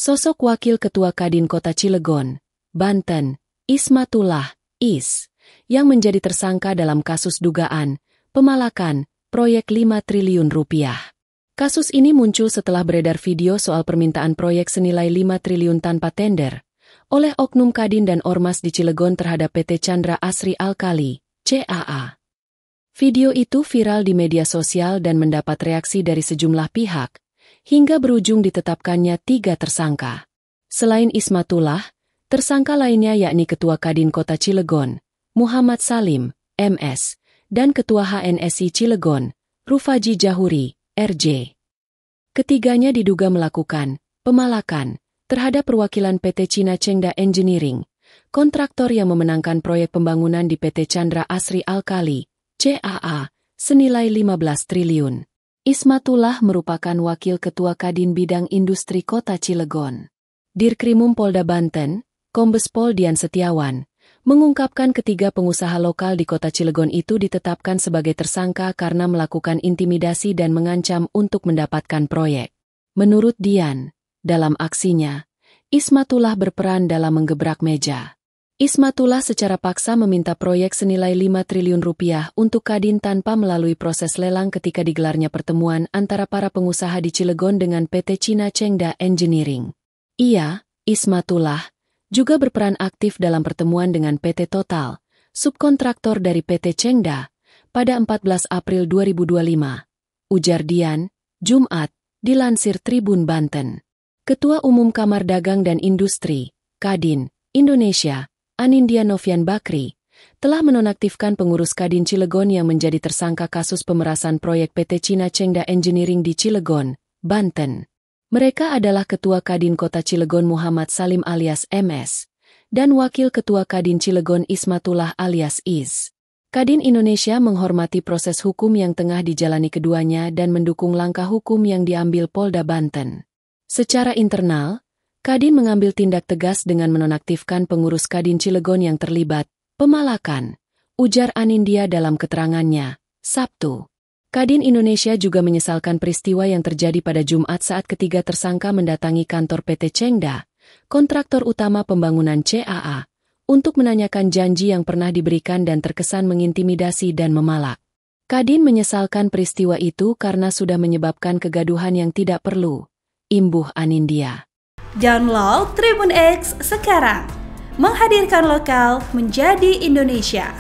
Sosok Wakil Ketua Kadin Kota Cilegon, Banten, Ismatullah, Is, yang menjadi tersangka dalam kasus dugaan pemalakan proyek 5 triliun rupiah. Kasus ini muncul setelah beredar video soal permintaan proyek senilai 5 triliun tanpa tender oleh oknum Kadin dan Ormas di Cilegon terhadap PT Chandra Asri Alkali, CAA. Video itu viral di media sosial dan mendapat reaksi dari sejumlah pihak, hingga berujung ditetapkannya 3 tersangka. Selain Ismatullah, tersangka lainnya yakni Ketua Kadin Kota Cilegon, Muhammad Salim, MS, dan Ketua HNSI Cilegon, Rufaji Jahuri, RJ. Ketiganya diduga melakukan pemalakan terhadap perwakilan PT China Chengda Engineering, kontraktor yang memenangkan proyek pembangunan di PT Chandra Asri Alkali, CAA, senilai 15 triliun. Ismatullah merupakan Wakil Ketua Kadin Bidang Industri Kota Cilegon. Dirkrimum Polda Banten, Kombes Pol Dian Setiawan, mengungkapkan ketiga pengusaha lokal di Kota Cilegon itu ditetapkan sebagai tersangka karena melakukan intimidasi dan mengancam untuk mendapatkan proyek. Menurut Dian, dalam aksinya, Ismatullah berperan dalam menggebrak meja. Ismatullah secara paksa meminta proyek senilai 5 triliun rupiah untuk Kadin tanpa melalui proses lelang ketika digelarnya pertemuan antara para pengusaha di Cilegon dengan PT China Chengda Engineering. Ia, Ismatullah, juga berperan aktif dalam pertemuan dengan PT Total, subkontraktor dari PT Chengda, pada 14 April 2025. Ujar Dian, Jumat, dilansir Tribun Banten. Ketua Umum Kamar Dagang dan Industri, Kadin, Indonesia, Anindya Novian Bakri, telah menonaktifkan pengurus Kadin Cilegon yang menjadi tersangka kasus pemerasan proyek PT China Chengda Engineering di Cilegon, Banten. Mereka adalah Ketua Kadin Kota Cilegon Muhammad Salim alias MS, dan Wakil Ketua Kadin Cilegon Ismatullah alias Is. Kadin Indonesia menghormati proses hukum yang tengah dijalani keduanya dan mendukung langkah hukum yang diambil Polda Banten. Secara internal, Kadin mengambil tindak tegas dengan menonaktifkan pengurus Kadin Cilegon yang terlibat pemalakan, ujar Anindya dalam keterangannya, Sabtu. Kadin Indonesia juga menyesalkan peristiwa yang terjadi pada Jumat saat ketiga tersangka mendatangi kantor PT Chengda, kontraktor utama pembangunan CAA, untuk menanyakan janji yang pernah diberikan dan terkesan mengintimidasi dan memalak. Kadin menyesalkan peristiwa itu karena sudah menyebabkan kegaduhan yang tidak perlu, imbuh Anindya. Download Tribun X sekarang, menghadirkan lokal menjadi Indonesia.